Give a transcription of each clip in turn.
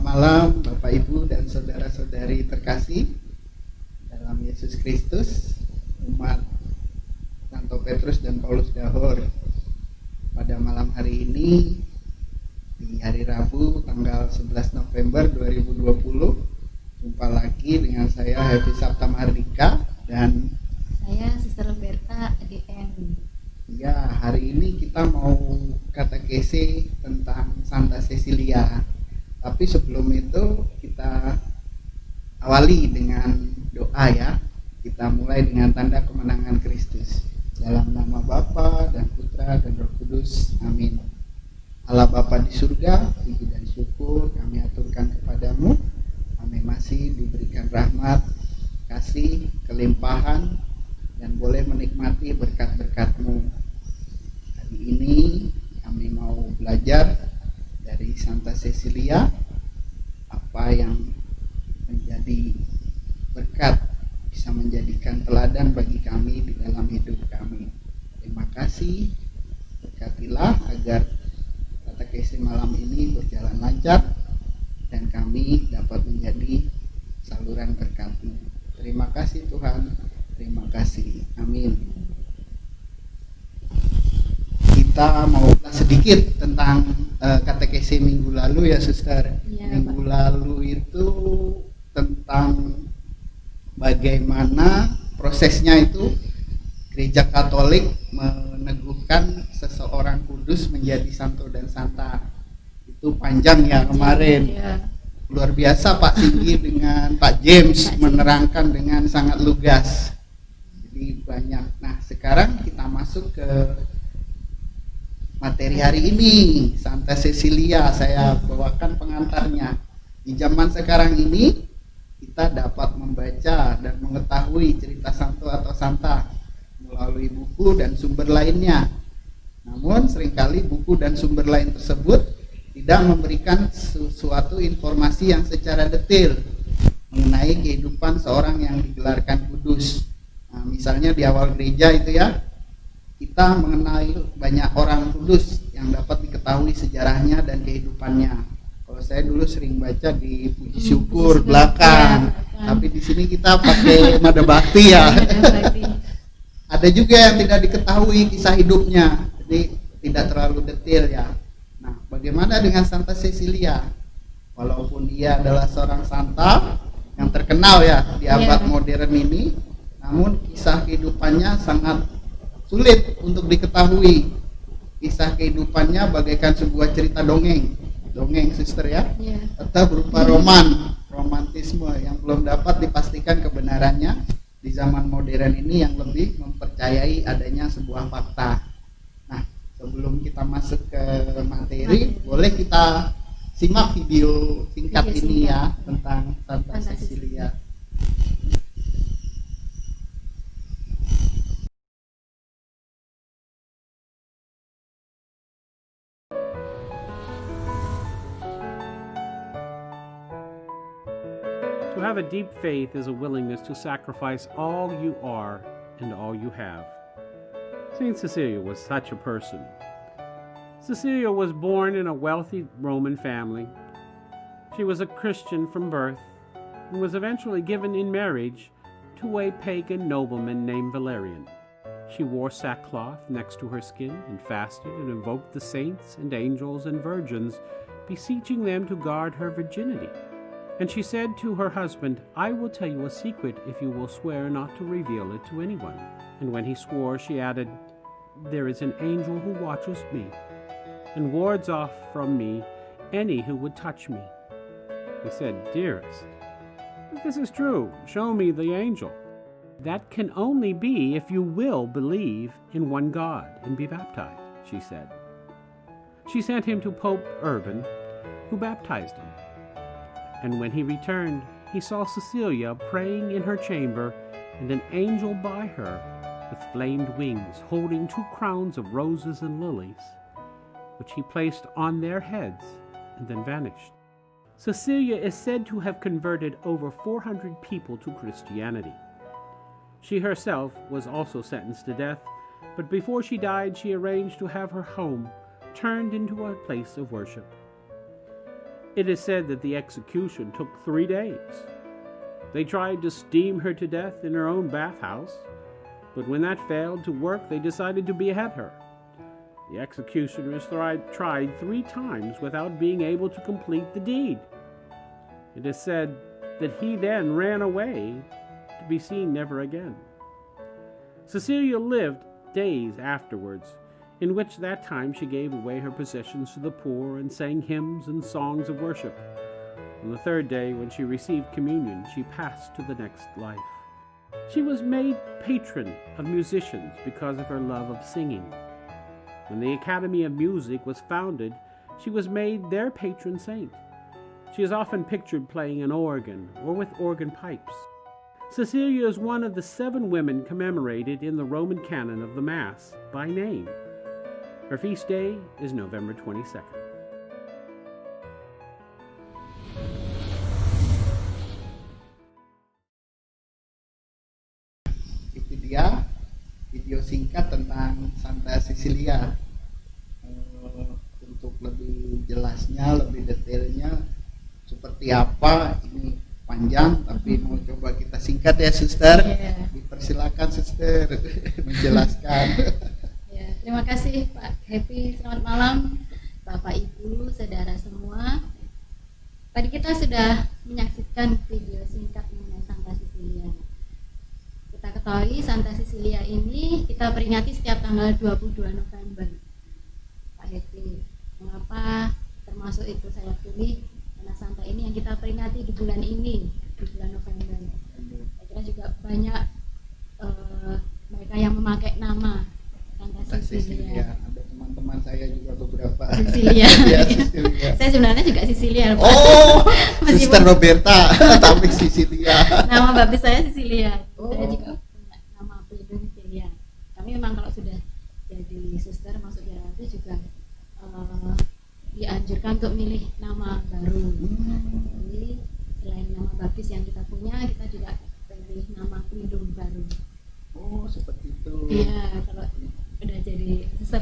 malam Bapak Ibu dan saudara-saudari terkasih dalam Yesus Kristus, umat Santo Petrus dan Paulus Dahor. Pada malam hari ini, di hari Rabu tanggal 11 November 2020, jumpa lagi dengan saya Happy Sapta Mardika dan saya Sister Roberta ADM. Ya, hari ini kita mau katekese tentang Santa Cecilia. Tapi sebelum itu kita awali dengan doa ya. Kita mulai dengan tanda kemenangan Kristus. Dalam nama Bapa dan Putra dan Roh Kudus. Amin. Allah Bapa di surga, puji dan syukur kami aturkan kepadamu. Kami masih diberikan rahmat, kasih, kelimpahan, dan boleh menikmati berkat-berkat-Mu. Hari ini kami mau belajar dari Santa Cecilia, apa yang menjadi berkat, bisa menjadikan teladan bagi kami di dalam hidup kami. Terima kasih, berkatilah agar katekesi malam ini berjalan lancar dan kami dapat menjadi saluran berkat-Mu. Terima kasih Tuhan, terima kasih, amin. Kita mau ulas sedikit tentang katekesi minggu lalu ya Suster. Ya, Minggu lalu itu tentang bagaimana prosesnya itu Gereja Katolik meneguhkan seseorang kudus menjadi santo dan santa. Itu panjang ya kemarin. Ya. Luar biasa Pak Singgi dengan Pak James menerangkan dengan sangat lugas. Jadi banyak. Nah, sekarang kita masuk ke materi hari ini, Santa Cecilia. Saya bawakan pengantarnya. Di zaman sekarang ini kita dapat membaca dan mengetahui cerita santo atau santa melalui buku dan sumber lainnya. Namun seringkali buku dan sumber lain tersebut tidak memberikan suatu informasi yang secara detail mengenai kehidupan seorang yang digelarkan kudus. Nah, misalnya di awal gereja itu ya, kita mengenai banyak orang kudus yang dapat diketahui sejarahnya dan kehidupannya. Kalau saya dulu sering baca di Puji Syukur belakang, tapi di sini kita pakai Mada Bakti ya. Ada juga yang tidak diketahui kisah hidupnya, jadi tidak terlalu detail ya. Nah, bagaimana dengan Santa Cecilia? Walaupun dia adalah seorang santa yang terkenal ya di abad modern ini, namun kisah kehidupannya sangat sulit untuk diketahui. Kisah kehidupannya bagaikan sebuah cerita dongeng Suster ya, atau berupa romantisme yang belum dapat dipastikan kebenarannya di zaman modern ini yang lebih mempercayai adanya sebuah fakta. Nah, sebelum kita masuk ke materi, boleh kita simak video singkat ini ya tentang Santa Cecilia. To have a deep faith is a willingness to sacrifice all you are and all you have. Saint Cecilia was such a person. Cecilia was born in a wealthy Roman family. She was a Christian from birth and was eventually given in marriage to a pagan nobleman named Valerian. She wore sackcloth next to her skin and fasted and invoked the saints and angels and virgins, beseeching them to guard her virginity. And she said to her husband, "I will tell you a secret if you will swear not to reveal it to anyone." And when he swore, she added, "There is an angel who watches me and wards off from me any who would touch me." He said, "Dearest, if this is true, show me the angel." "That can only be if you will believe in one God and be baptized," she said. She sent him to Pope Urban, who baptized him. And when he returned, he saw Cecilia praying in her chamber, and an angel by her with flamed wings, holding 2 crowns of roses and lilies, which he placed on their heads and then vanished. Cecilia is said to have converted over 400 people to Christianity. She herself was also sentenced to death, but before she died, she arranged to have her home turned into a place of worship. It is said that the execution took 3 days. They tried to steam her to death in her own bathhouse, but when that failed to work, they decided to behead her. The executioners tried 3 times without being able to complete the deed. It is said that he then ran away to be seen never again. Cecilia lived days afterwards, in which that time she gave away her possessions to the poor and sang hymns and songs of worship. On the 3rd day, when she received communion, she passed to the next life. She was made patron of musicians because of her love of singing. When the Academy of Music was founded, she was made their patron saint. She is often pictured playing an organ or with organ pipes. Cecilia is one of the 7 women commemorated in the Roman canon of the Mass by name. Her feast day is November 22nd. Itu dia video singkat tentang Santa Cecilia. Untuk lebih jelasnya, lebih detailnya seperti apa, ini panjang tapi mau coba kita singkat ya Suster. Dipersilakan Suster menjelaskan. Ya, terima kasih Pak Happy. Selamat malam Bapak Ibu, saudara semua. Tadi kita sudah menyaksikan video singkat mengenai Santa Cecilia. Kita ketahui Santa Cecilia ini kita peringati setiap tanggal 22 November. Pak Happy, mengapa termasuk itu saya pilih? Karena Santa ini yang kita peringati di bulan ini, di bulan November. Saya kira juga banyak mereka yang memakai nama Santa Cecilia. Ada teman-teman saya juga beberapa. Cecilia. Ya, Cecilia. Saya sebenarnya juga Cecilia. Pak. Oh, Meskipun Suster Roberta, tapi Cecilia. nama baptis saya Cecilia. Oh. Saya juga punya nama panggilan Cecilia. Kami memang kalau sudah jadi suster masuk yayasan juga dianjurkan untuk milih nama baru. Jadi selain nama baptis yang kita punya, kita juga pilih nama pelindung baru. Oh, seperti itu. Iya, kalau udah jadi suster.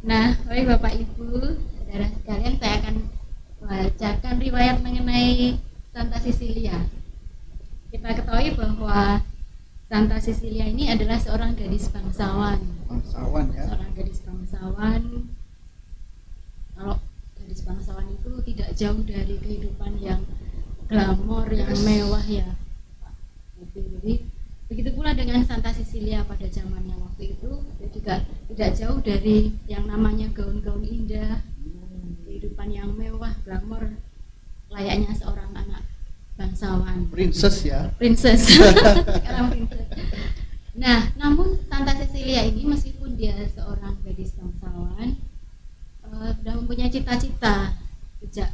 Nah, baik Bapak Ibu, saudara sekalian, saya akan bacakan riwayat mengenai Santa Cecilia. Kita ketahui bahwa Santa Cecilia ini adalah seorang gadis bangsawan. Bangsawan ya. Seorang gadis bangsawan. Kalau gadis bangsawan itu tidak jauh dari kehidupan yang glamor, yang mewah ya. Jadi begitu pula dengan Santa Cecilia pada zamannya waktu itu, dia juga tidak jauh dari yang namanya gaun-gaun indah, kehidupan yang mewah, glamor, layaknya seorang anak bangsawan. Princess ya. Princess. Sekarang princess. Nah, namun Santa Cecilia ini meskipun dia seorang gadis bangsawan, sudah mempunyai cita-cita sejak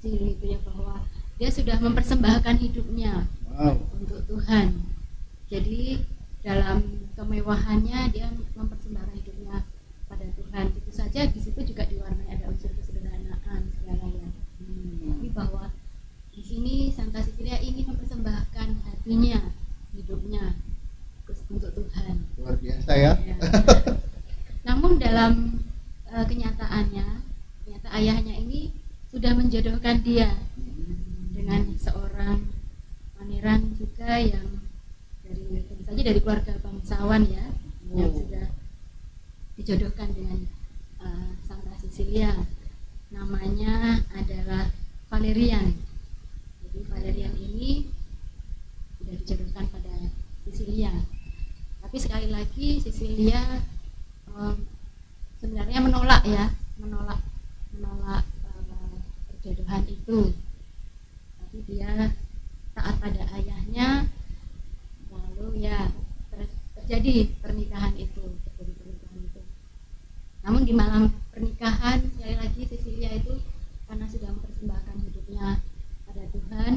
kecil itu ya, bahwa dia sudah mempersembahkan hidupnya untuk Tuhan. Jadi dalam kemewahannya dia mempersembahkan hidupnya pada Tuhan. Tentu saja di situ juga diwarnai ada unsur kesederhanaan segalanya. Tapi bahwa di sini Santa Cecilia ingin mempersembahkan hatinya, hidupnya untuk Tuhan. Luar biasa ya. Ya. Namun dalam kenyataannya, ternyata ayahnya ini sudah menjodohkan dia dengan seorang pangeran juga yang tentu saja dari keluarga bangsawan ya, yang sudah dijodohkan dengan Santa Cecilia. Namanya adalah Valerian. Jadi Valerian ini sudah dijodohkan pada Cecilia. Tapi sekali lagi Cecilia sebenarnya menolak perjodohan itu. Tapi dia taat pada ayahnya, lalu ya terjadi pernikahan itu. Namun di malam pernikahan sekali lagi Cecilia itu karena sudah mempersembahkan hidupnya pada Tuhan,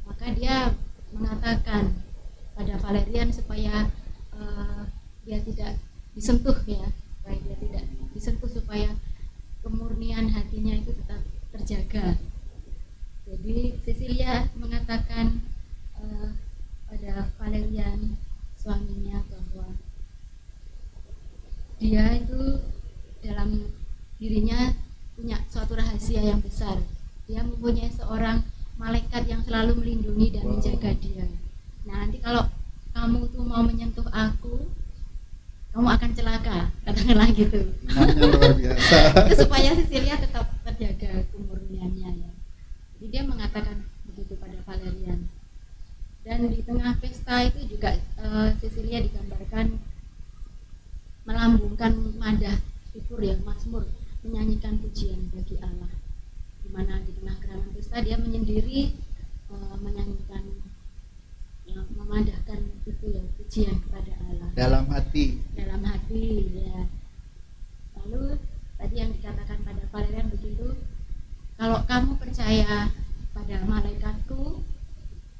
maka dia mengatakan pada Valerian supaya dia tidak disentuh ya, supaya dia tidak disentuh, supaya kemurnian hatinya itu tetap terjaga. Jadi Cecilia mengatakan pada Valerian suaminya bahwa dia itu dalam dirinya punya mempunyai seorang malaikat yang selalu melindungi dan Wow. menjaga dia. Nah, nanti kalau kamu tuh mau menyentuh aku, kamu akan celaka, katakanlah gitu. Imannya luar biasa. Itu supaya Cecilia tetap terjaga kemurniannya ya. Jadi dia mengatakan begitu pada Valerian. Dan di tengah pesta itu juga Cecilia digambarkan melambungkan madah syukur ya, mazmur, menyanyikan pujian bagi Allah. Di mana di tengah keramaian pesta dia menyendiri menyanyikan, memadahkan itu ya, pujian kepada Allah Dalam hati. dalam hati ya. Lalu tadi yang dikatakan pada Valerian begitu, kalau kamu percaya pada malaikatku,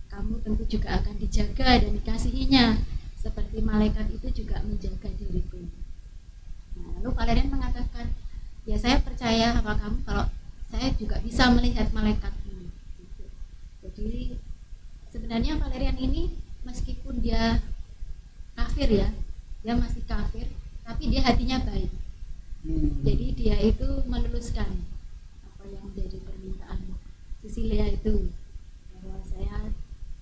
kamu tentu juga akan dijaga dan dikasihinya seperti malaikat itu juga menjaga diriku. Nah, lalu Valerian mengatakan, ya saya percaya sama kamu kalau saya juga bisa melihat malaikatmu. Gitu. Jadi sebenarnya Valerian ini meskipun dia kafir ya, dia masih kafir, tapi dia hatinya baik. Jadi dia itu meluluskan apa yang menjadi permintaan Cecilia itu, bahwa saya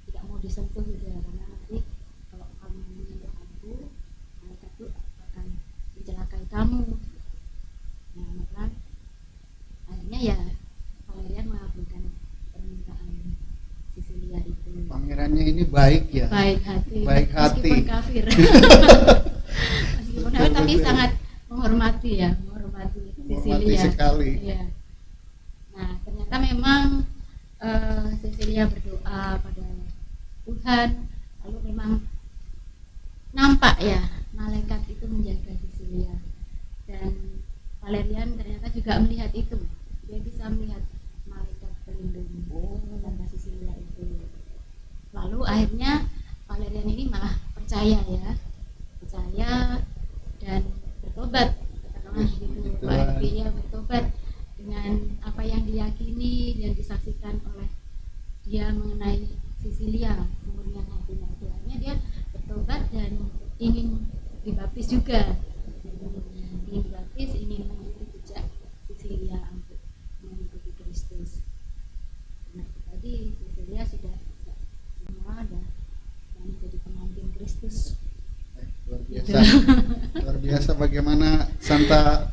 tidak mau disentuh gitu ya, karena nanti kalau kamu menyentuh aku, malaikat itu akan mencelakai kamu. Nah, maka akhirnya ya Valerian mengabulkan permintaan Cecilia itu. Pangerannya ini baik ya. Baik hati, Baik hati. meskipun kafir. Meskipun kafir tapi sangat menghormati ya, menghormati Menghormati Cecilia. sekali. Iya. Nah, ternyata memang Cecilia berdoa pada Tuhan, lalu memang nampak ya malaikat itu menjaga Cecilia. Dan Valerian ternyata juga melihat itu, dia bisa melihat malaikat pelindung pada Cecilia itu. Lalu akhirnya Valerian ini malah percaya dan bertobat, katakanlah begitu. Baik dia bertobat dengan apa yang diyakini dan disaksikan oleh dia mengenai Cecilia, kemurnian hatinya itu. Akhirnya dia bertobat dan ingin dibaptis juga, ingin dibaptis, ingin mengikuti jejak Cecilia untuk mengikuti Kristus. Nah, tadi Cecilia sudah semua dan menjadi pengantin Kristus. Luar biasa. Luar biasa bagaimana Santa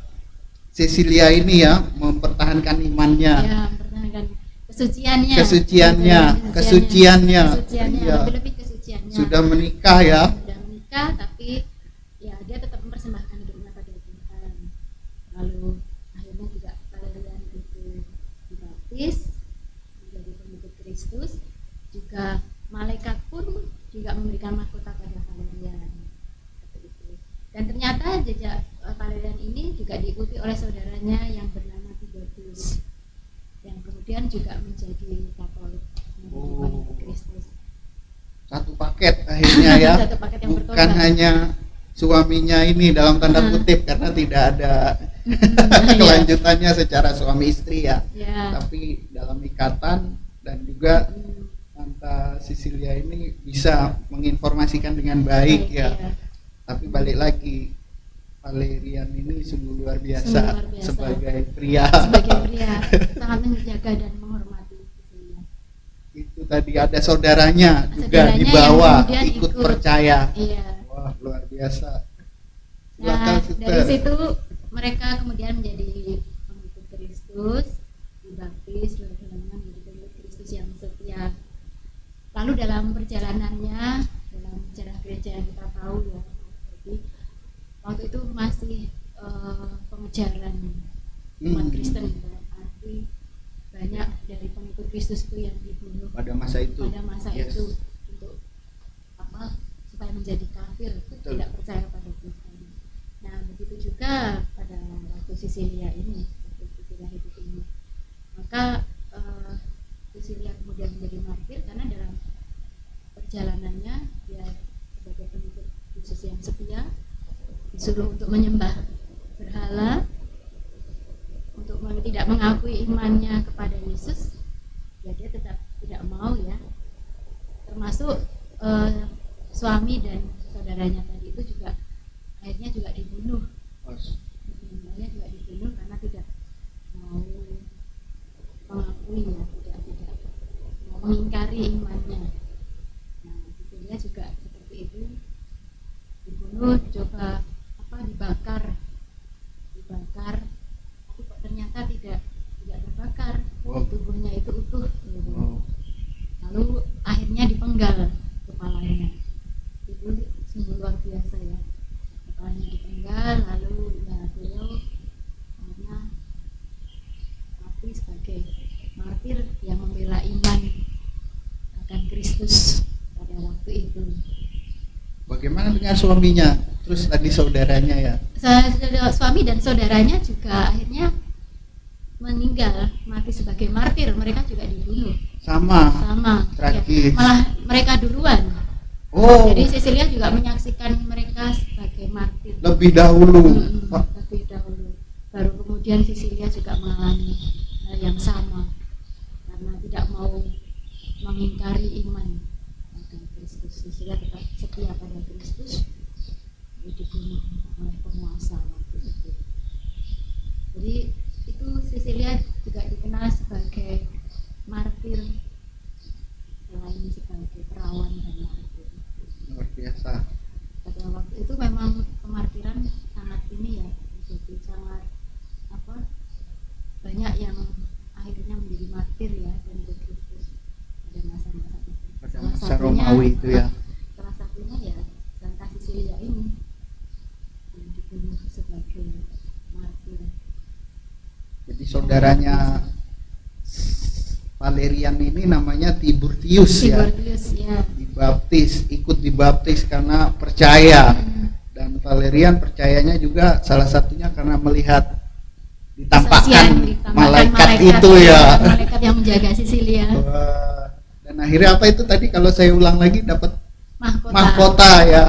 Cecilia ini ya mempertahankan imannya. Ya, mempertahankan kesuciannya. Kesuciannya. Iya. Lebih-lebih kesuciannya. Sudah menikah ya. Sudah menikah, tapi ya dia tetap mempersembahkan hidupnya pada Tuhan. Lalu akhirnya juga Valerian itu dibaptis menjadi pengikut Kristus. Juga malaikat pun juga memberikan mahkota pada Valerian. Dan ternyata jejak Valerian ini juga diikuti oleh saudaranya yang bernama Tibertus, yang kemudian juga menjadi Katolik, menjadi pengikut Kristus. Satu paket akhirnya ya. Satu paket yang Bukan bertobat. hanya suaminya ini dalam tanda kutip karena tidak ada kelanjutannya secara suami istri ya. Ya. Tapi dalam ikatan dan juga Santa Cecilia ini bisa menginformasikan dengan baik ya. Tapi balik lagi, Valerian ini sungguh luar biasa, sebagai pria. Sangat menjaga dan menghormati Cecilia. Itu tadi ada saudaranya juga di bawah ikut percaya. Iya. Wah, luar biasa. Nah, Silakan, dari situ mereka kemudian menjadi pengikut Kristus, dibaptis, lalu menjadi pengikut Kristus yang setia. Lalu dalam perjalanannya, dalam sejarah gereja yang kita tahu ya, jadi waktu itu masih pengejaran umat Kristen, dalam arti banyak dari pengikut Kristus itu yang dibunuh pada masa itu. Yes. Itu untuk apa? Supaya menjadi kafir, Betul. tidak percaya pada Tuhan. Nah, begitu juga pada waktu Cecilia ini, waktu Cecilia hidup ini. Maka Cecilia kemudian menjadi martir karena dalam perjalanannya dia sebagai pengikut Yesus yang setia disuruh untuk menyembah berhala, untuk tidak mengakui imannya kepada Yesus, ya dia tetap tidak mau ya. Termasuk suami dan saudaranya tadi itu juga akhirnya juga dibunuh. Akhirnya juga dibunuh karena tidak mau mengakui ya, tidak lalu coba dibakar, tapi kok ternyata tidak terbakar, Wow. tubuhnya itu utuh gitu. Wow. Lalu akhirnya dipenggal kepalanya, itu sungguh luar biasa ya, kepalanya dipenggal, lalu ya beliau akhirnya mati sebagai martir yang membela iman akan Kristus pada waktu itu. Bagaimana dengan suaminya? Terus tadi saudaranya ya? Suami dan saudaranya juga akhirnya meninggal, mati sebagai martir, mereka juga dibunuh Sama. ya, Tragis. malah mereka duluan. Oh, Jadi Cecilia juga menyaksikan mereka sebagai martir lebih dahulu. Pak. lebih dahulu, baru kemudian Cecilia juga mengalami hal yang sama karena tidak mau mengingkari iman pada Kristus. Cecilia tetap setia pada Kristus, dibunuh oleh penguasa waktu itu. Jadi itu Cecilia juga dikenal sebagai martir selain sebagai perawan dan martir. Luar biasa. Pada waktu itu memang kemartiran sangat ini ya, jadi sangat banyak yang akhirnya menjadi martir ya dan ikut Kristus pada masa-masa itu. Pada Salah masa satunya- Romawi itu ya. Salah satunya ya Santa Cecilia ini yang dibunuh sebagai martir. Jadi saudaranya Valerian ini namanya Tiburtius ya. Tiburtius ya. Ikut dibaptis karena percaya. Dan Valerian percayanya juga salah satunya karena melihat ditampakkan malaikat itu ya. Malaikat yang menjaga Sisilia. Wah. Dan akhirnya apa itu tadi kalau saya ulang lagi dapat Mahkota. mahkota ya.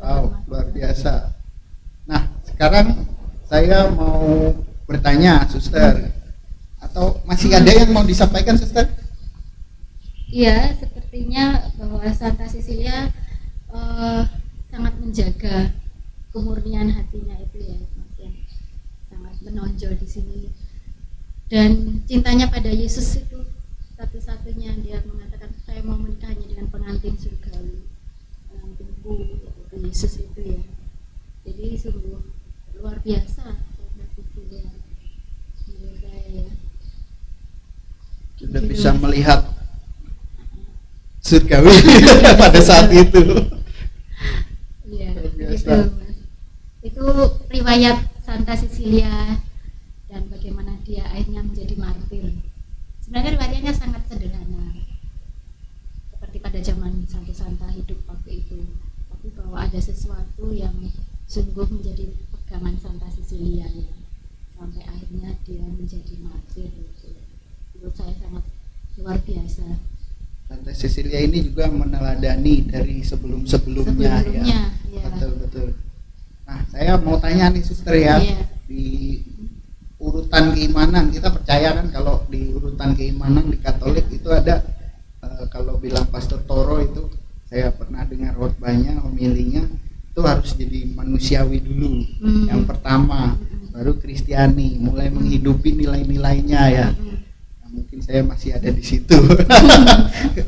Wow, luar biasa. Nah, sekarang saya mau bertanya, Suster. Atau masih ada yang mau disampaikan, Suster? Iya, sepertinya bahwa Santa Cecilia sangat menjaga kemurnian hatinya itu ya, Mas, yang sangat menonjol di sini. Dan cintanya pada Yesus itu satu-satunya, dia mengatakan saya mau menikah hanya dengan pengantin surgawi, penantinku yaitu Yesus itu ya. Jadi sungguh luar biasa Santa Cecilia menurut saya ya. Sudah bisa melihat surgawi pada saat itu. Iya, Luar biasa. itu Mas. Itu riwayat Santa Cecilia dan bagaimana dia akhirnya menjadi martir. Sebenarnya riwayatnya sangat sederhana, seperti pada zaman Santa hidup waktu itu. Tapi bahwa ada sesuatu yang sungguh menjadi pegangan Santa Cecilia ya. Sampai akhirnya dia menjadi martir. Menurut saya sangat luar biasa. Santa Cecilia ini juga meneladani dari sebelum-sebelumnya ya. Ya. Betul. Nah, saya mau tanya nih, Suster ya. Iya. Di urutan keimanan, kita percaya kan kalau di urutan keimanan di Katolik itu ada kalau bilang Pastor Toro itu, saya pernah dengar khotbahnya, homilinya, itu harus jadi manusiawi dulu. Yang pertama, baru Kristiani, mulai menghidupi nilai-nilainya ya. Nah, mungkin saya masih ada di situ.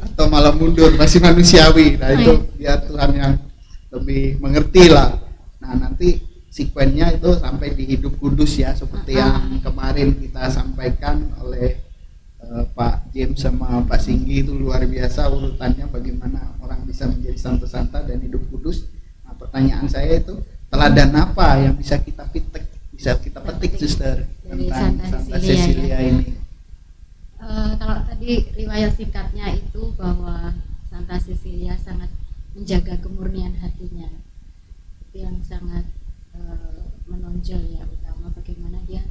Atau malah mundur, masih manusiawi. Nah, itu biar Tuhan yang lebih mengerti lah. Nah, nanti sekuennya itu sampai di hidup kudus ya, seperti yang kemarin kita sampaikan oleh Pak James sama Pak Singgi, itu luar biasa urutannya bagaimana orang bisa menjadi santo-santa dan hidup kudus. Nah, pertanyaan saya itu teladan apa yang bisa kita petik Suster Dari tentang Santa Santa Cecilia, Cecilia ya. ini. Kalau tadi riwayat singkatnya itu bahwa Santa Cecilia sangat menjaga kemurnian hatinya, itu yang sangat menonjol ya, utama bagaimana dia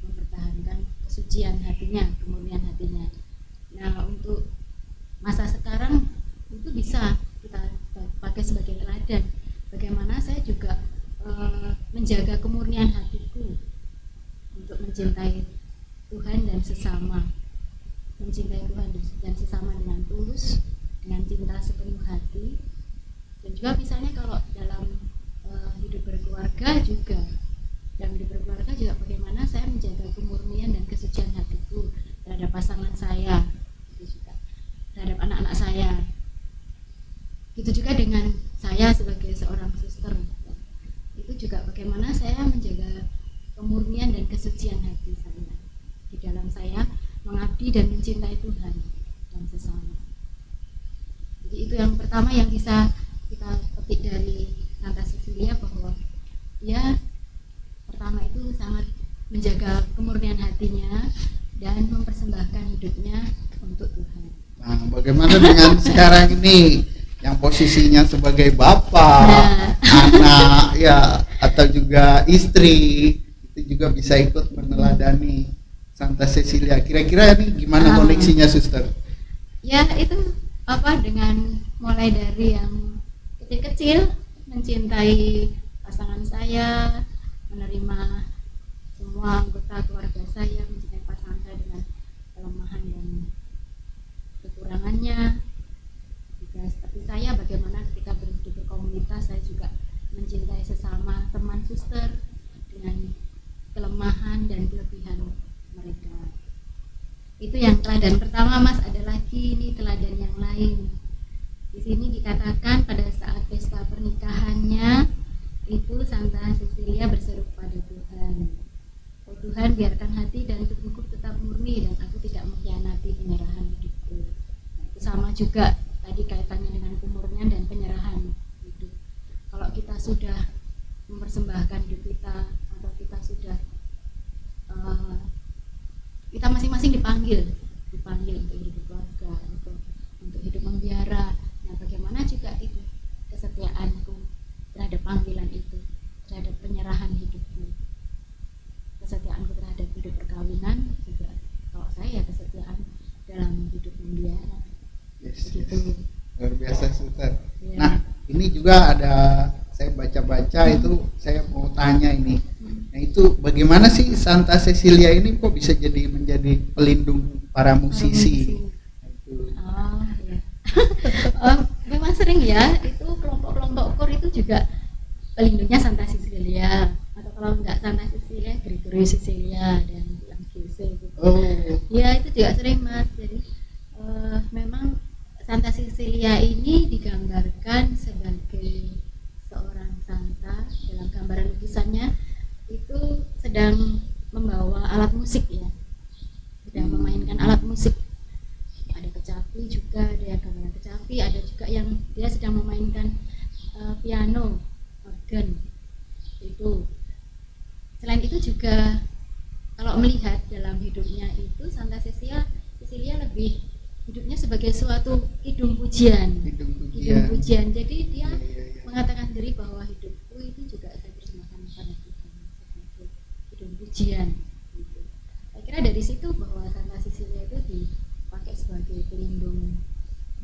mempertahankan kesucian hatinya, kemurnian hatinya. Nah, untuk masa sekarang itu bisa kita pakai sebagai teladan. Bagaimana saya juga menjaga kemurnian hatiku untuk mencintai Tuhan dan sesama, mencintai Tuhan dan sesama dengan tulus, dengan cinta sepenuh hati. Dan juga misalnya kalau dalam hidup berkeluarga juga, dalam hidup berkeluarga juga bagaimana saya menjaga kemurnian dan kesucian hatiku terhadap pasangan saya, itu juga terhadap anak-anak saya. Itu juga dengan saya sebagai seorang suster, dan mencintai Tuhan dan sesama. Jadi itu yang pertama yang bisa kita petik dari Santa Cecilia, bahwa dia pertama itu sangat menjaga kemurnian hatinya dan mempersembahkan hidupnya untuk Tuhan. Nah, bagaimana dengan sekarang ini yang posisinya sebagai bapak, anak ya, atau juga istri, itu juga bisa ikut meneladani Santa Cecilia. Kira-kira ini gimana koneksinya, Suster? Ya itu dengan mulai dari yang kecil-kecil, mencintai pasangan saya, menerima semua anggota keluarga saya, mencintai pasangan saya dengan kelemahan dan kekurangannya. Juga seperti saya, bagaimana ketika berhidup berkomunitas, saya juga mencintai sesama teman suster dengan kelemahan dan kelebihan mereka. Itu yang teladan pertama, Mas. Ada lagi ini teladan yang lain. Di sini dikatakan pada saat pesta pernikahannya itu Santa Cecilia berseru pada Tuhan, "Oh Tuhan, biarkan hati dan tubuhku tetap murni dan aku tidak mengkhianati penyerahan hidupku." Nah, itu sama juga tadi kaitannya dengan kemurnian dan penyerahan hidup. Kalau kita sudah mempersembahkan hidup kita, atau kita sudah kita masing-masing dipanggil untuk hidup keluarga, untuk hidup membiara. Nah, bagaimana juga itu kesetiaanku terhadap panggilan itu, terhadap penyerahan hidupku, kesetiaanku terhadap hidup perkawinan juga. Kalau saya ya kesetiaan dalam hidup membiara. Yes. Begitu. Luar biasa, Suster. Ya. Nah, ini juga ada, saya baca-baca itu, saya mau tanya ini. Nah, itu bagaimana sih Santa Cecilia ini kok bisa menjadi pelindung para musisi? Oh, ya. Memang sering ya, itu kelompok-kelompok kor itu juga pelindungnya Santa Cecilia, atau kalau enggak Santa Cecilia, Gregorio Cecilia dan yang GC gitu. Oh. Ya, itu juga sering, Mas. Jadi memang Santa Cecilia ini digambarkan sebagai seorang santa. Dalam gambaran lukisannya itu sedang membawa alat musik ya, sedang memainkan alat musik. Ada kecapi juga, ada yang gambaran kecapi, ada juga yang dia sedang memainkan piano, organ itu. Selain itu juga kalau melihat dalam hidupnya itu Santa Cecilia lebih hidupnya sebagai suatu kidung pujian. Jadi dia mengatakan sendiri bahwa hidupku itu juga saya persembahkan kepada Tuhan sebagai kidung pujian gitu. Saya kira dari situ bahwa Santa Cecilia itu dipakai sebagai pelindung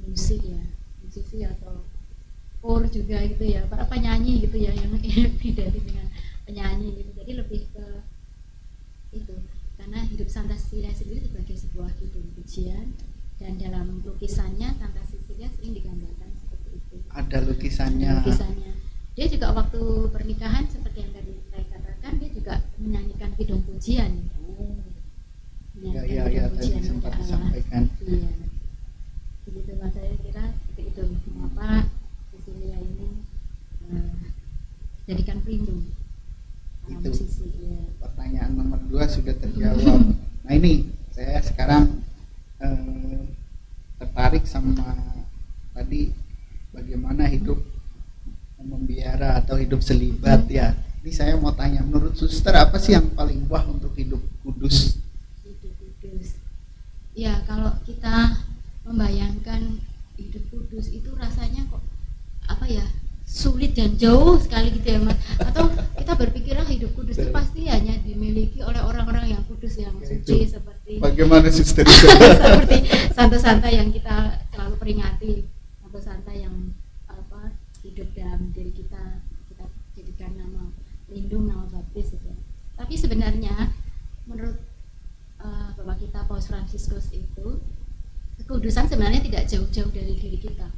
musisi atau kor juga gitu ya, para penyanyi gitu ya, yang identik dengan penyanyi gitu. Jadi lebih ke itu, karena hidup Santa Cecilia sendiri sebagai sebuah kidung pujian. Dan dalam lukisannya Santa Cecilia sering digambarkan seperti itu. Ada lukisannya. Dia juga waktu pernikahan seperti yang tadi saya katakan, dia juga menyanyikan kidung pujian. Iya, tadi sempat disampaikan. Iya. Begitu Mas, saya kira seperti itu. Mengapa Cecilia ini jadikan pelindung para musisi. Ya. Pertanyaan nomor 2 sudah terjawab. Nah, ini saya sekarang tertarik sama tadi bagaimana hidup membiara atau hidup selibat ya. Ini saya mau tanya, menurut Suster apa sih yang paling wah untuk hidup kudus? Hidup kudus. Ya, kalau kita membayangkan hidup kudus itu rasanya kok sulit dan jauh sekali gitu ya, Mas. Atau kita berpikirlah hidup kudus itu pasti hanya dimiliki oleh orang-orang yang kudus, yang suci, seperti bagaimana Suster? seperti santa-santa yang kita selalu peringati, atau santa yang hidup dalam diri kita jadikan nama lindung, nama baptis gitu. Tapi sebenarnya menurut Bapak kita Paus Fransiskus itu, kekudusan sebenarnya tidak jauh-jauh dari diri kita.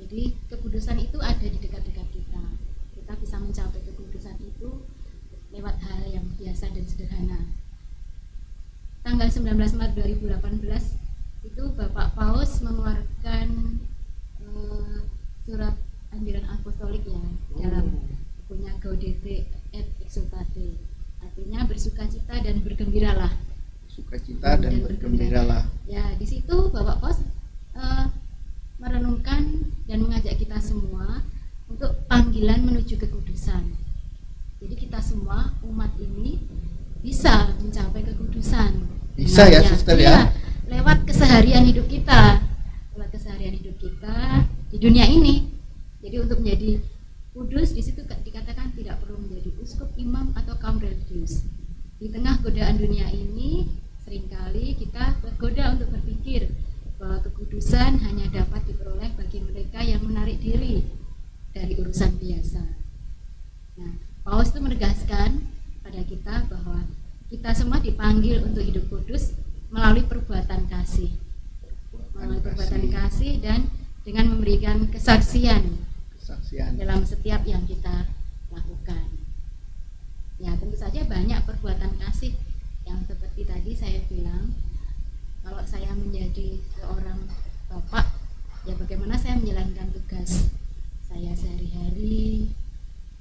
Jadi kekudusan itu ada di dekat-dekat kita. Kita bisa mencapai kekudusan itu lewat hal yang biasa dan sederhana. Tanggal 19 Maret 2018 itu Bapak Paus mengeluarkan surat anjuran apostolik ya, dalam bukunya Gaudete et Exsultate. Artinya bersukacita dan bergembiralah. Sukacita dan bergembiralah. Ya, di situ Bapak Pos merenungkan dan mengajak kita semua untuk panggilan menuju kekudusan. Jadi kita semua umat ini bisa mencapai kekudusan. Bisa ya, Suster ya? Lewat keseharian hidup kita. Lewat keseharian hidup kita di dunia ini. Jadi untuk menjadi kudus di situ dikatakan tidak perlu menjadi uskup, imam atau kaum religius. Di tengah godaan dunia ini seringkali kita tergoda untuk berpikir bahwa kekudusan hanya dapat diperoleh bagi mereka yang menarik diri dari urusan biasa. Nah, Paulus itu menegaskan pada kita bahwa kita semua dipanggil untuk hidup kudus melalui perbuatan kasih. Melalui perbuatan kasih dan dengan memberikan kesaksian dalam setiap yang kita lakukan. Ya, tentu saja banyak perbuatan kasih yang seperti tadi saya bilang. Kalau saya menjadi seorang bapak, ya bagaimana saya menjalankan tugas saya sehari-hari.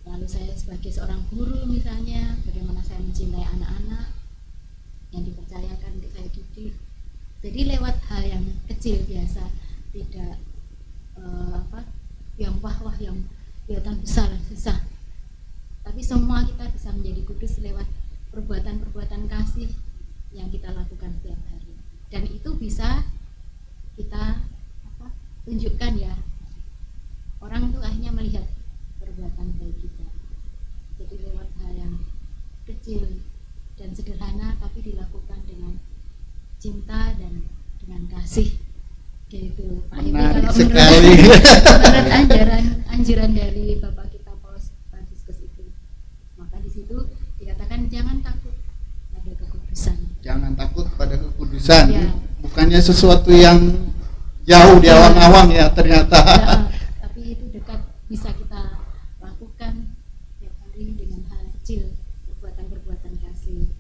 Lalu saya sebagai seorang guru misalnya, bagaimana saya mencintai anak-anak yang dipercayakan untuk saya didik. Jadi lewat hal yang kecil biasa, tidak yang wah yang kelihatan besar, susah. Tapi semua kita bisa menjadi kudus lewat perbuatan-perbuatan kasih yang kita lakukan setiap hari. Dan itu bisa kita tunjukkan ya. Orang itu akhirnya melihat perbuatan baik kita. Jadi lewat hal yang kecil dan sederhana tapi dilakukan dengan cinta dan dengan kasih. Gitu. Pak Ibu, kalau sekali. menurut anjuran dari Bapak kita Paus Fransiskus itu, maka di situ dikatakan jangan takut pada kekudusan. Jangan takut pada kekudusan. Ya. Bukannya sesuatu yang jauh di awang-awang ya ternyata. Ya, tapi itu dekat, bisa kita lakukan setiap hari dengan hal kecil, perbuatan-perbuatan kasih.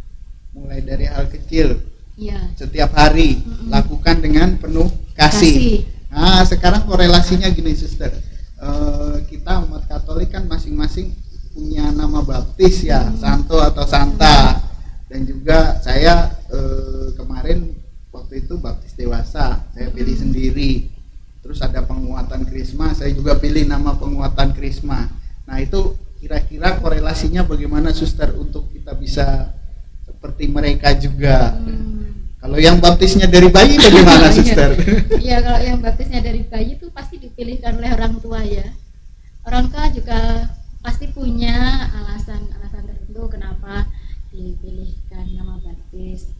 Mulai dari hal kecil. Ya. Setiap hari lakukan dengan penuh kasih. Nah, sekarang korelasinya gini, Suster. Kita umat Katolik kan masing-masing punya nama baptis ya, Santo atau Santa. Dan juga saya kemarin waktu itu baptis dewasa, saya pilih sendiri. Terus ada penguatan krisma, saya juga pilih nama penguatan krisma. Nah, itu kira-kira korelasinya bagaimana, Suster, untuk kita bisa seperti mereka juga. Kalau yang baptisnya dari bayi bagaimana, Suster? Iya, kalau yang baptisnya dari bayi itu pasti dipilihkan oleh orang tua ya. Orang tua juga pasti punya alasan tertentu kenapa dipilihkan nama baptis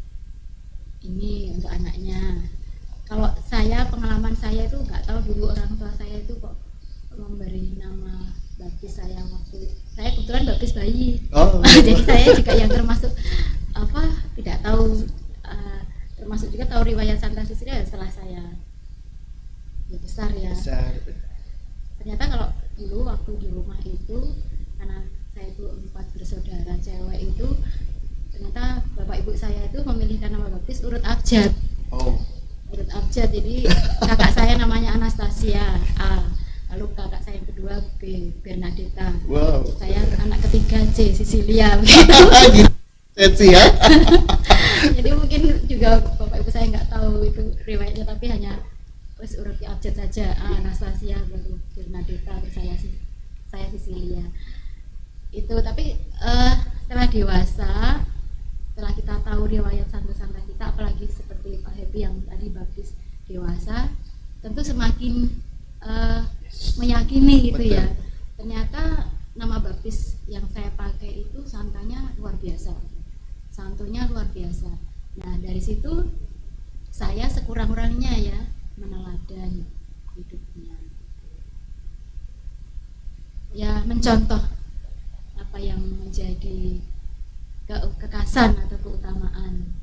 ini untuk anaknya. Kalau saya, pengalaman saya itu nggak tahu dulu orang tua saya itu kok memberi nama baptis saya waktu saya kebetulan baptis bayi. Jadi saya juga yang termasuk tidak tahu. Termasuk juga tahu riwayat Santa Cecilia setelah saya besar ya. Ternyata kalau dulu waktu di rumah itu, karena saya itu 4 bersaudara cewek itu, ternyata bapak ibu saya itu memilihkan nama baptis urut abjad. Urut abjad, jadi kakak saya namanya Anastasia A, lalu kakak saya yang kedua B, Bernadetta. Saya anak ketiga C, Cecilia begitu. Ya. Jadi mungkin juga bapak ibu saya nggak tahu itu riwayatnya, tapi hanya terus urut abjad saja. Anastasia, baru Bernadetta, terus saya Cecilia. Itu tapi setelah dewasa, setelah kita tahu riwayat santa-santa kita, apalagi seperti Pak Happy yang tadi baptis dewasa, tentu semakin meyakini gitu. Betul. Ya. Ternyata nama baptis yang saya pakai itu santanya luar biasa. Santonya luar biasa. Nah, dari situ saya sekurang-kurangnya ya meneladan hidupnya. Ya, mencontoh apa yang menjadi kekasan atau keutamaan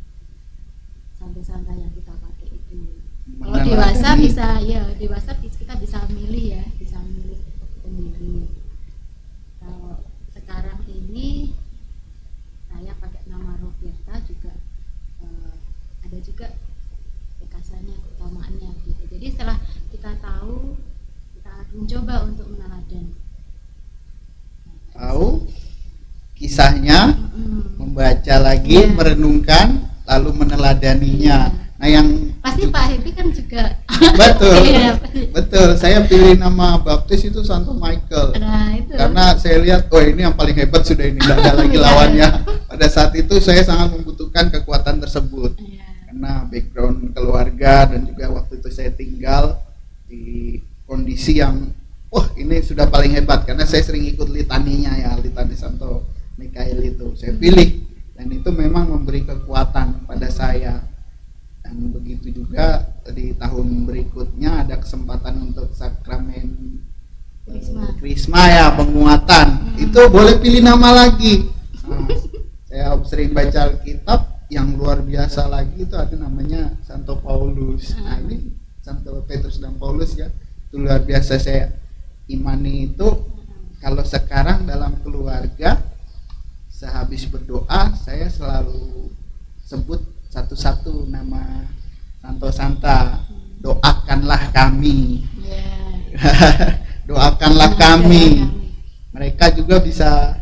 santo-santa yang kita pakai itu. Kalau dewasa bisa, ya dewasa kita bisa milih ya, bisa milih sendiri. Kalau sekarang ini saya pakai nama Roberta juga ada juga kekasannya, keutamaannya gitu. Jadi setelah kita tahu, kita mencoba untuk meneladan. Tahu kisahnya, membaca lagi, merenungkan, lalu meneladaninya. Nah, yang Pasti Pak Happy kan juga. betul, Iya, betul. Saya pilih nama baptis itu Santo Michael. Nah, itu. Karena saya lihat, oh ini yang paling hebat sudah ini, tidak ada lagi Iya. lawannya. Pada saat itu saya sangat membutuhkan kekuatan tersebut. Iya. Karena background keluarga dan juga waktu itu saya tinggal di kondisi yang, ini sudah paling hebat. Karena saya sering ikut litaninya ya, litani Santo Mikael itu. Saya pilih dan itu memang memberi kekuatan pada saya. Dan begitu juga di tahun berikutnya ada kesempatan untuk sakramen Krisma ya, penguatan. Itu boleh pilih nama lagi. Nah, saya sering baca Alkitab, yang luar biasa lagi itu ada namanya Santo Paulus. Nah, ini Santo Petrus dan Paulus ya. Itu luar biasa, saya imani itu. Kalau sekarang dalam keluarga sehabis berdoa saya selalu sebut satu-satu nama Santo Santa. Doakanlah kami. Doakanlah kami. Mereka juga bisa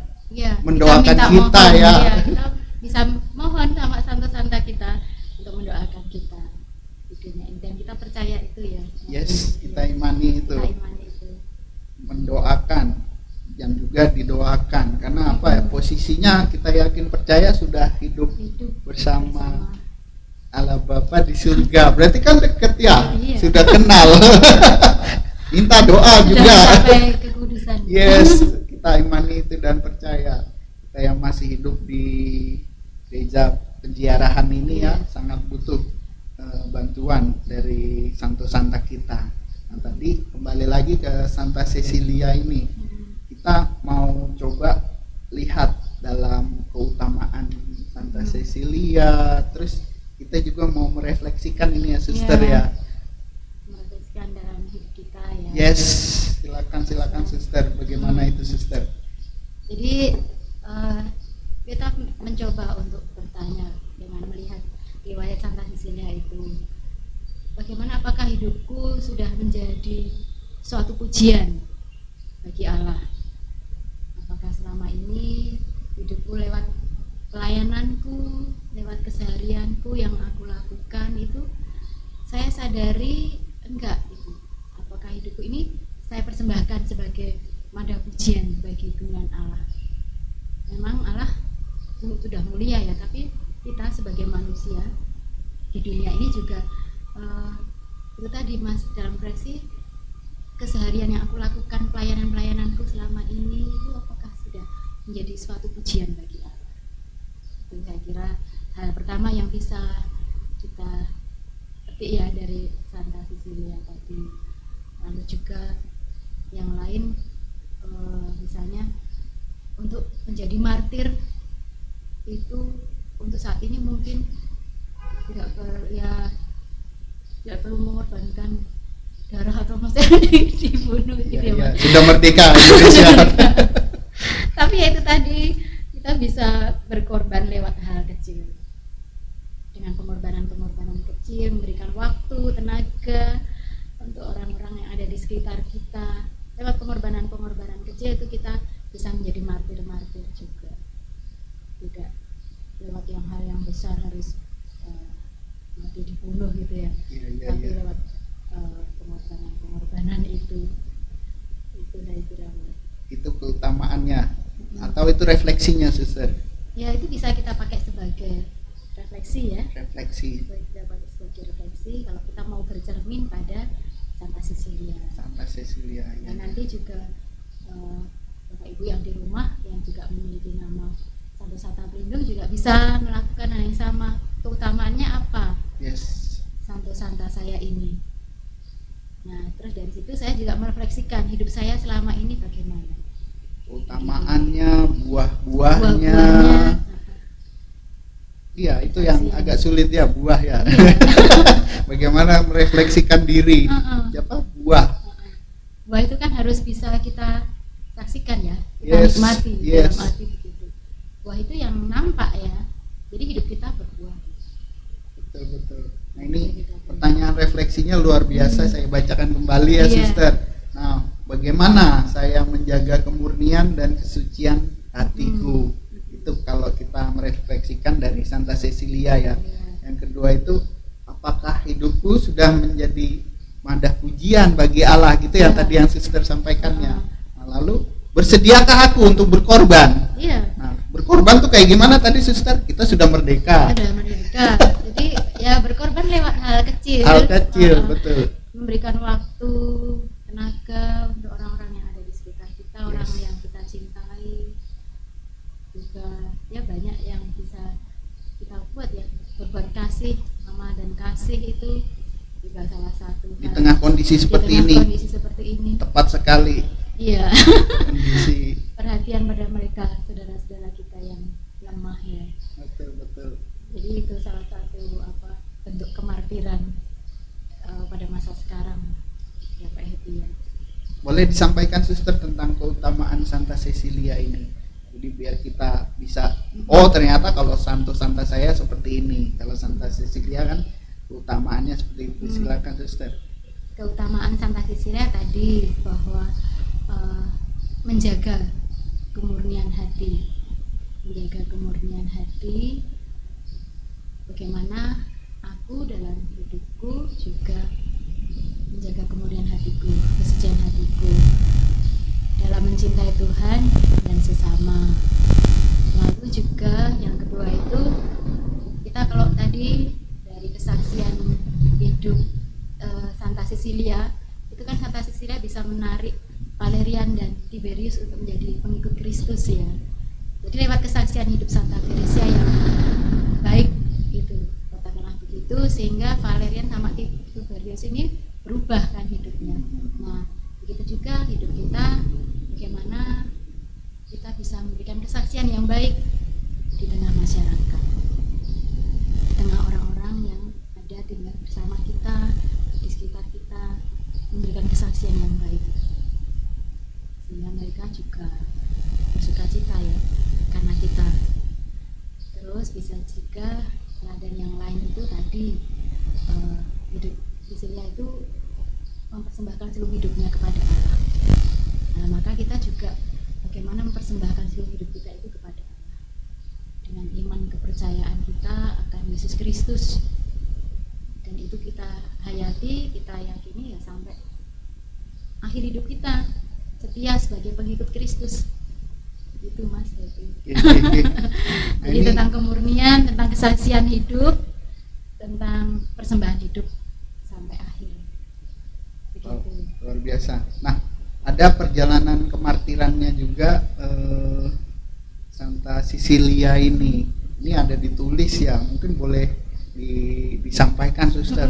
mendoakan kita ya. Kita bisa mohon sama Santo-Santa kita untuk mendoakan kita di dunia ini, dan kita percaya itu ya. Yes, kita imani itu. Kita imani itu. Mendoakan yang juga didoakan, karena apa ya, posisinya kita yakin percaya sudah hidup bersama Allah Bapa di surga, berarti kan deket ya. Iya. Sudah kenal. Minta doa juga. Sampai kekudusan. Yes, kita imani itu dan percaya. Kita yang masih hidup di gereja penziarahan ini ya sangat butuh bantuan dari Santo Santa kita. Nah, tadi kembali lagi ke Santa Cecilia ini. Kita mau coba lihat dalam keutamaan Santa Cecilia, terus kita juga mau merefleksikan ini ya suster ya. Merefleksikan dalam hidup kita ya. Yes, silakan suster, bagaimana itu suster? Jadi kita mencoba untuk bertanya dengan melihat riwayat Santa Cecilia itu, bagaimana, apakah hidupku sudah menjadi suatu pujian bagi Allah? Apakah selama ini hidupku lewat pelayananku, lewat keseharianku yang aku lakukan itu saya sadari enggak itu? Apakah hidupku ini saya persembahkan sebagai mada pujian bagi Tuhan Allah? Memang Allah sudah mulia ya, tapi kita sebagai manusia di dunia ini juga itu tadi Mas, dalam refleksi keseharian yang aku lakukan, pelayananku selama ini itu apakah sudah menjadi suatu pujian bagi Allah? Itu saya kira hal pertama yang bisa kita petik ya dari Santa Cecilia tadi. Lalu juga yang lain misalnya untuk menjadi martir itu untuk saat ini mungkin tidak perlu mengorbankan darah atau maksudnya dibunuh gitu ya, Mas. Sudah merdeka Indonesia. Tapi ya itu tadi, kita bisa berkorban lewat hal kecil, dengan pengorbanan kecil, memberikan waktu, tenaga untuk orang-orang yang ada di sekitar kita. Lewat pengorbanan kecil itu kita bisa menjadi martir juga, tidak lewat hal yang besar harus mati dibunuh gitu ya. Tapi lewat pengorbanan itu saya kira. Itu keutamaannya atau itu refleksinya suster? Ya, itu bisa kita pakai sebagai refleksi ya. Refleksi. Kita pakai sebagai refleksi kalau kita mau bercermin pada Santa Cecilia. Santa Cecilia. Ya. Dan nanti juga Bapak Ibu yang di rumah yang juga memiliki nama Santo Santa Pelindung juga bisa melakukan hal yang sama. Keutamaannya apa? Yes. Santo Santa saya ini. Nah, terus dari situ saya juga merefleksikan hidup saya selama ini bagaimana. Keutamaannya, buah-buahnya. Iya, itu yang agak sulit ya, buah ya. Bagaimana merefleksikan diri. Siapa buah? Buah itu kan harus bisa kita saksikan ya, kita nikmati dalam arti begitu. Buah itu yang nampak ya. Jadi hidup kita berbuah. Betul. Nah, ini pertanyaan refleksinya luar biasa, saya bacakan kembali ya suster. Nah, bagaimana saya menjaga kemurnian dan kesucian hatiku? Itu kalau kita merefleksikan dari Santa Cecilia ya. kedua itu apakah hidupku sudah menjadi madah pujian bagi Allah gitu ya, tadi yang suster sampaikannya. Nah, lalu bersediakah aku untuk berkorban? Iya. Nah, berkorban tuh kayak gimana tadi suster? Kita sudah merdeka. Sudah merdeka. Jadi ya berkorban lewat hal kecil. Hal kecil, betul. Memberikan waktu, tenaga untuk orang-orang yang ada di sekitar kita, orang yang kita cintai. Juga ya banyak yang bisa kita buat ya, berbuat kasih, amal dan kasih itu juga salah satu Di tengah kondisi seperti ini. Kondisi seperti ini. Tepat sekali. Iya. Kondisi. Perhatian pada mereka, saudara-saudara kita yang lemah ya. Betul. Jadi itu salah satu bentuk kemartiran pada masa sekarang ya Pak Happy ya. Boleh disampaikan suster tentang keutamaan Santa Cecilia ini. Jadi biar kita bisa, oh ternyata kalau Santa saya seperti ini, kalau Santa Cecilia kan keutamaannya seperti itu. Silakan suster. Keutamaan Santa Cecilia tadi bahwa menjaga kemurnian hati, bagaimana aku dalam hidupku juga menjaga kemurnian hatiku, kesucian hatiku dalam mencintai Tuhan dan sesama. Lalu juga yang kedua itu kita kalau tadi dari kesaksian hidup Santa Cecilia itu kan Santa Cecilia bisa menarik Valerian dan Tiberius untuk menjadi pengikut Kristus ya. Jadi lewat kesaksian hidup Santa Teresia yang baik itu, katakanlah begitu, sehingga Valerian sama Tiberius ini berubah kan hidupnya. Nah, begitu juga hidup kita, bagaimana kita bisa memberikan kesaksian yang baik di tengah masyarakat, di tengah orang-orang yang ada tinggal bersama kita, di sekitar kita, memberikan kesaksian yang baik sehingga mereka juga bersukacita ya karena kita. Terus bisa juga teladan yang lain itu tadi hidup Cecilia itu mempersembahkan seluruh hidupnya kepada Allah. Nah, maka kita juga bagaimana mempersembahkan seluruh hidup kita itu kepada Allah dengan iman kepercayaan kita akan Yesus Kristus, dan itu kita hayati, kita yakini ya sampai akhir hidup kita setia sebagai pengikut Kristus. Itu Mas Happy. Jadi tentang kemurnian, tentang kesaksian hidup, tentang persembahan hidup sampai akhir. Begitu. Luar biasa. Nah, ada perjalanan kemartirannya juga Santa Cecilia ini. Ini ada ditulis ya, mungkin boleh disampaikan suster.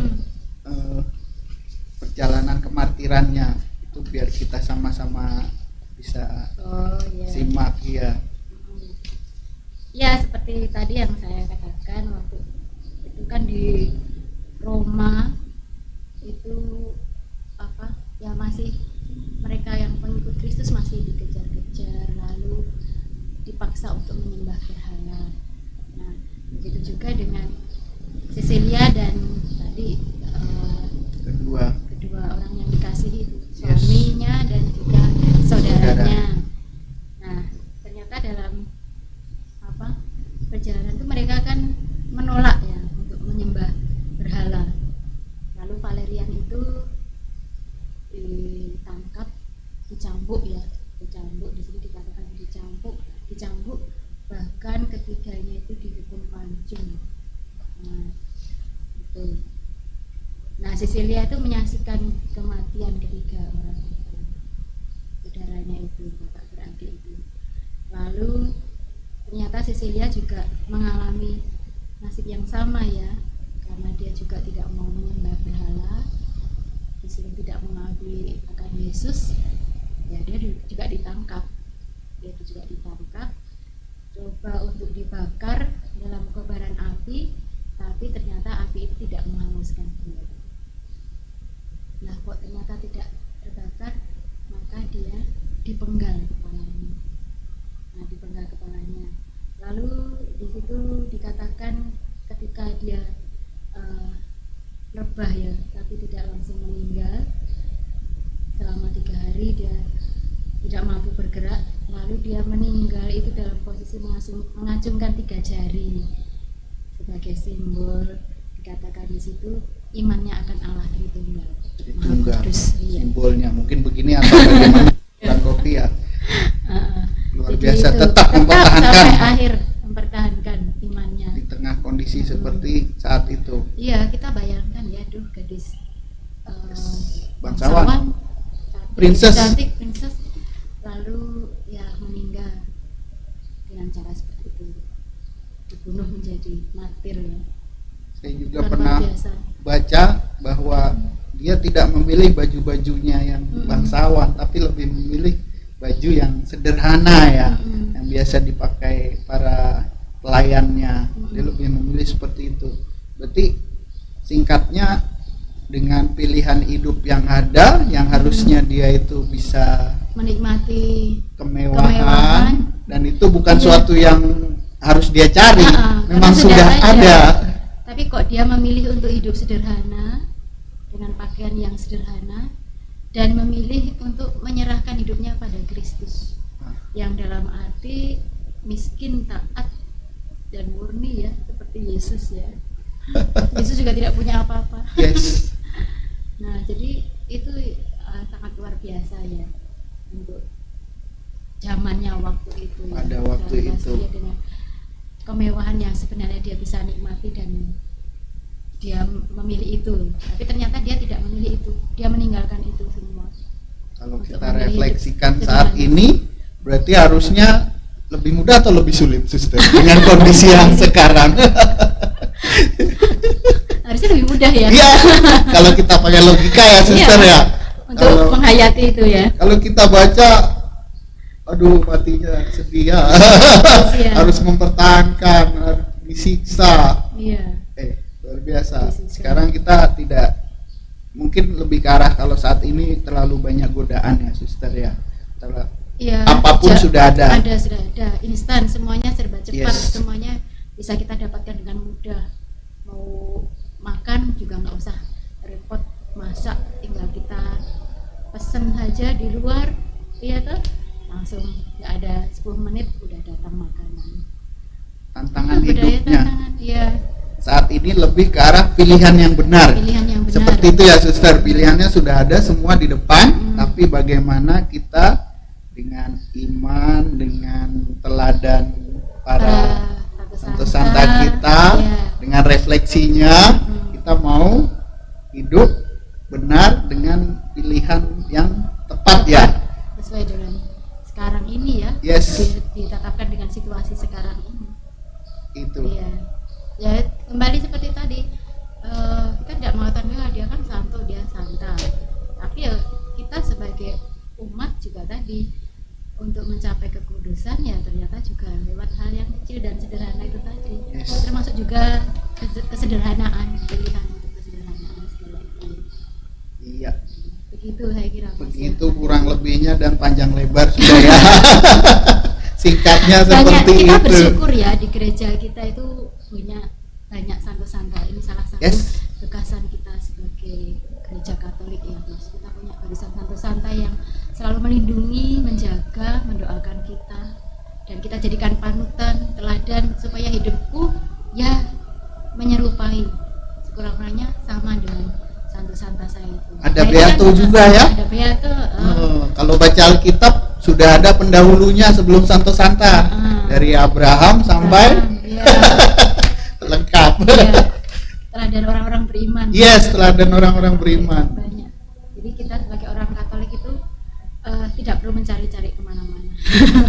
Perjalanan kemartirannya itu biar kita sama-sama bisa simak ya. Ya, seperti tadi yang saya katakan, waktu itu kan di Roma itu ya masih mereka yang pengikut Kristus masih dikejar-kejar, lalu dipaksa untuk menyembah berhala. Nah, begitu juga dengan Cecilia dan tadi kedua orang yang dikasihi itu, suaminya dan juga saudaranya. Nah, ternyata dalam perjalanan itu mereka kan menolak ya untuk menyembah berhala. Lalu Valerian itu ditangkap, dicambuk, di sini dikatakan dicambuk, bahkan ketiganya itu dihukum pancung. Nah, itu. Nah, Cecilia itu menyaksikan kematian ketiga orang itu, saudaranya itu, kakak beradik itu. Lalu ternyata Cecilia juga mengalami nasib yang sama ya, karena dia juga tidak mau menyembah berhala, disuruh tidak mengakui akan Yesus, ya dia juga ditangkap. Coba untuk dibakar dalam kobaran api, tapi ternyata api itu tidak menghanguskan dia. Nah, kok ternyata tidak terbakar, maka dia dipenggal kepalanya. Lalu di situ dikatakan ketika dia rebah ya, tapi tidak langsung meninggal. Selama 3 hari dia tidak mampu bergerak, lalu dia meninggal itu dalam posisi mengacungkan 3 jari sebagai simbol dikatakan di situ imannya akan Allah Tritunggal. Tritunggal. Iya. Simbolnya mungkin begini atau bagaimana? Kurang kopi ya. Luar Jadi biasa itu, tetap mempertahankan sampai akhir mempertahankan imannya. di tengah kondisi seperti saat itu. Iya, kita bayangkan ya, aduh gadis Bangsawan, cantik, princess. cantik, princess, lalu ya meninggal dengan cara seperti itu, dibunuh menjadi martir ya. Saya juga Luar pernah biasa. baca bahwa dia tidak memilih baju-bajunya yang bangsawan, tapi lebih memilih baju yang sederhana ya, yang biasa dipakai para pelayannya. Dia lebih memilih seperti itu. Berarti singkatnya, dengan pilihan hidup yang ada, yang harusnya dia itu bisa Menikmati kemewahan, dan itu bukan Iya. suatu yang harus dia cari, memang karena sudah ada. Tapi kok dia memilih untuk hidup sederhana dengan pakaian yang sederhana dan memilih untuk menyerahkan hidupnya pada Kristus, yang dalam arti miskin, taat dan murni ya, seperti Yesus ya. Yesus juga tidak punya apa-apa. Yes. Nah, jadi itu sangat luar biasa ya untuk zamannya waktu itu. Pada waktu Dalam itu. dia dengan kemewahan yang sebenarnya dia bisa nikmati dan dia memilih itu. Tapi ternyata dia tidak memilih itu. Dia meninggalkan itu semua. Kalau Untuk kita memilih refleksikan hidup saat sederhana. ini, berarti harusnya lebih mudah atau lebih sulit, Suster, dengan kondisi yang sekarang? Harusnya lebih mudah ya. Iya, kalau kita pakai logika ya, Suster Iya. ya. Untuk Kalau- menghayati itu ya. Kalau kita baca, aduh matinya sedih ya. Iya. Harus mempertahankan, harus disiksa. Iya. Luar biasa. Disiksa. Sekarang kita tidak, mungkin lebih ke arah kalau saat ini terlalu banyak godaan ya, Suster ya. Iya, Apapun sudah ada. sudah ada, instan, semuanya serba cepat, Yes. semuanya bisa kita dapatkan dengan mudah. Mau makan juga nggak usah repot masak, tinggal kita pesen aja di luar, iya tuh, langsung nggak ada 10 menit udah datang makanan. Tantangan Itu budaya hidupnya tantangan, iya, saat ini lebih ke arah pilihan yang benar. pilihan yang benar. Seperti itu ya, Suster, pilihannya sudah ada semua di depan, tapi bagaimana kita dengan iman, dengan teladan para santo santa kita, iya. dengan refleksinya, kita mau hidup benar dengan pilihan yang tepat ya. Sesuai dengan sekarang ini ya. Yes. Ditetapkan dengan situasi sekarang ini. Itu. Iya. Ya kembali seperti tadi, kita tidak mengatakan dia kan santo, dia santa. Tapi ya kita sebagai umat juga tadi untuk mencapai kekudusan ya ternyata juga lewat hal yang kecil dan sederhana itu tadi. Yes. Termasuk juga kesederhanaan, pilihan untuk kesederhanaan segala itu. Iya. Begitu saya kira. Mas, Begitu ya. kurang lebihnya, dan panjang lebar sudah ya. Singkatnya Banyak, seperti kita itu. bersyukur ya di gereja kita itu punya banyak santo-santa. Ini salah satu Yes. kekasan kita sebagai gereja Katolik ya, Mas. Kita punya barisan santo-santa yang selalu melindungi, menjaga, mendoakan kita, dan kita jadikan panutan, teladan supaya hidupku ya menyerupai, sekurang-kurangnya sama dengan santo-santa saya itu. Ada Nah, itu beato juga ya? Ada beato. Kalau baca Alkitab sudah ada pendahulunya sebelum santo santa, dari Abraham sampai ya, lengkap. ya, teladan orang-orang beriman. Yes, teladan orang-orang beriman. Banyak. Jadi kita sebagai orang Katolik itu tidak perlu mencari-cari kemana-mana.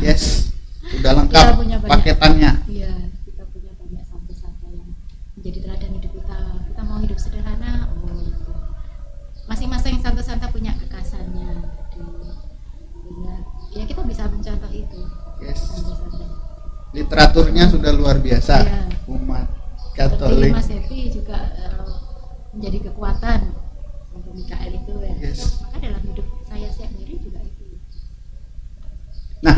Yes, sudah lengkap Kita punya banyak. paketannya. Iya, kita punya banyak santo-santo yang menjadi teladan hidup kita. Kita mau hidup sederhana, gitu. Masing-masing santo-santa punya kekasannya. Ya kita bisa mencontoh itu. Yes, Santo-santa. literaturnya sudah luar biasa. Iya. Umat Seperti Katolik. Mas Evi juga menjadi kekuatan untuk Mikael itu ya. Yes. Maka dalam hidup saya sehari-hari juga itu. Nah,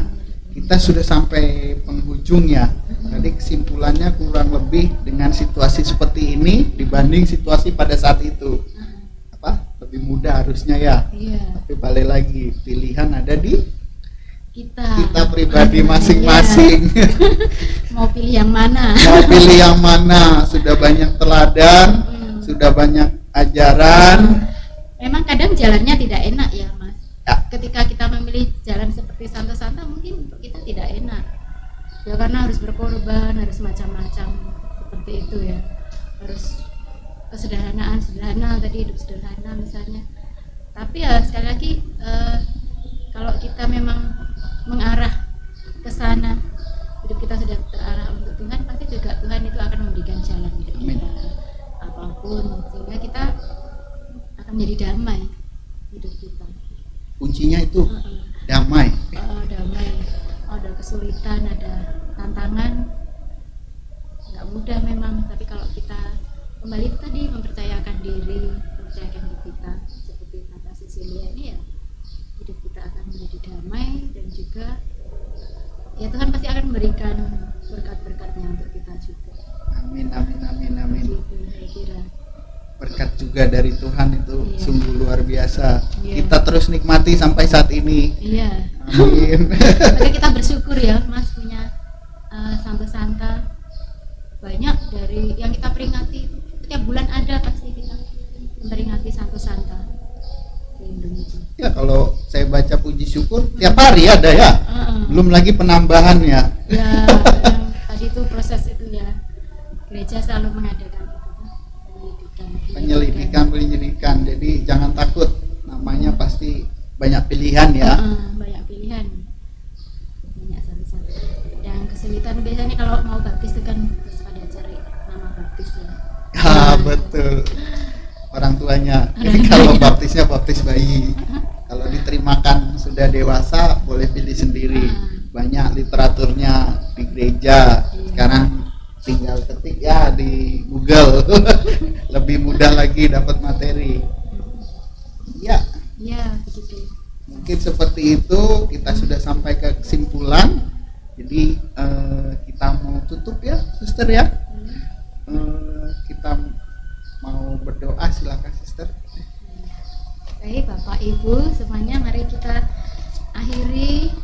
kita sudah sampai penghujung ya. Tadi kesimpulannya kurang lebih dengan situasi seperti ini dibanding situasi pada saat itu. Apa? Lebih mudah harusnya ya. Iya. Tapi balik lagi, pilihan ada di Kita pribadi masing-masing. Mau pilih yang mana? Mau pilih yang mana? Sudah banyak teladan, sudah banyak ajaran. Memang kadang jalannya tidak enak ya Mas. Ya. Ketika kita memilih jalan seperti Santa mungkin untuk kita tidak enak. Ya karena harus berkorban, harus macam-macam seperti itu ya. Harus sederhana tadi, hidup sederhana misalnya. Tapi ya sekali lagi kalau kita memang mengarah ke sana, hidup kita sudah terarah untuk Tuhan, pasti juga Tuhan itu akan memberikan jalan hidup kita apapun, sehingga kita akan menjadi damai hidup kita. Kuncinya itu damai. Damai. Ada kesulitan, ada tantangan, nggak mudah memang. Tapi kalau kita kembali tadi mempercayakan diri, mempercayakan hidup kita seperti Santa Cecilia ini, ya hidup kita akan menjadi damai, dan juga ya Tuhan pasti akan memberikan berkat-berkatnya untuk kita juga. Amin, amin, amin, amin. Gitu, saya kira. Berkat juga dari Tuhan itu Iya. sungguh luar biasa. Iya. Kita terus nikmati sampai saat ini. Iya. Amin. Maka kita bersyukur ya Mas punya Santa banyak dari yang kita peringati. Setiap bulan ada pasti kita memperingati Santa lindung itu. Ya kalau saya baca puji syukur tiap hari ada ya. Belum lagi penambahannya. Ya, yang tadi itu proses itu ya. Gereja selalu mengadakan penyelidikan. Jadi jangan takut. Namanya pasti banyak pilihan ya. Banyak pilihan. Banyak satu-satu. Yang kesulitan biasanya kalau mau baptis itu kan terus pada cari nama baptis ya. Betul. Orang tuanya. Jadi kalau baptisnya baptis bayi. Kalau diterimakan sudah dewasa boleh pilih sendiri. Banyak literaturnya di gereja. Sekarang tinggal ketik ya di Google. Lebih mudah lagi dapat materi. Ya. Ya, begitu. Mungkin seperti itu kita sudah sampai ke kesimpulan. Jadi kita mau tutup ya, Suster ya. Kita mau berdoa, silakan Suster. Baik Bapak Ibu semuanya, mari kita akhiri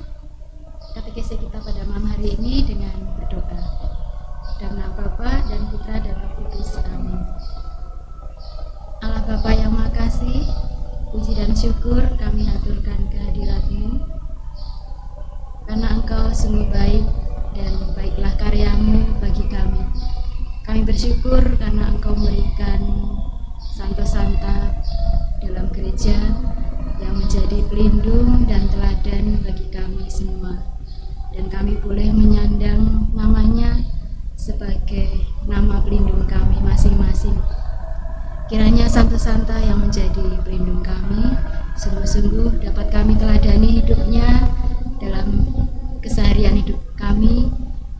katekesi kita pada malam hari ini dengan berdoa. Dalam nama Bapa dan Putra dan Roh Kudus. Amin. Allah Bapa yang Maha Kasih, puji dan syukur kami haturkan kehadirat-Mu, karena Engkau sungguh baik dan baiklah karya-Mu bagi kami. Kami bersyukur karena Engkau memberikan Santa dalam gereja yang menjadi pelindung dan teladan bagi kami semua, dan kami boleh menyandang namanya sebagai nama pelindung kami masing-masing. Kiranya Santa yang menjadi pelindung kami sungguh-sungguh dapat kami teladani hidupnya dalam keseharian hidup kami,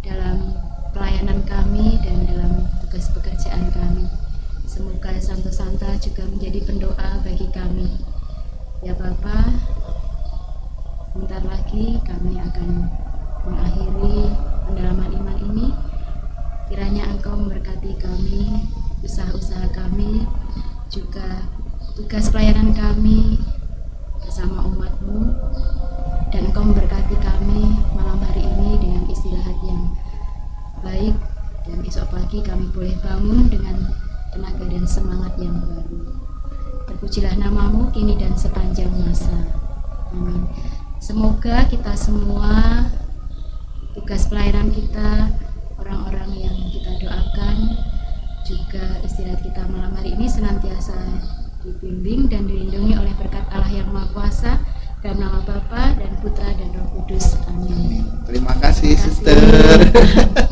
dalam pelayanan kami, dan dalam tugas pekerjaan kami. Semoga Santa juga menjadi pendoa bagi kami. Ya Bapa, sebentar lagi kami akan mengakhiri pendalaman iman ini. Kiranya Engkau memberkati kami, usaha-usaha kami, juga tugas pelayanan kami bersama umat-Mu, dan Engkau memberkati kami malam hari ini dengan istirahat yang baik, dan esok pagi kami boleh bangun dengan tenaga dan semangat yang baru. Terpujilah nama-Mu kini dan sepanjang masa. Amin. Semoga kita semua, tugas pelayanan kita, orang-orang yang kita doakan, juga istirahat kita malam hari ini senantiasa dibimbing dan dilindungi oleh berkat Allah yang Maha Kuasa, dalam nama Bapa dan Putra dan Roh Kudus. Amin. Terima kasih, Terima kasih. Suster.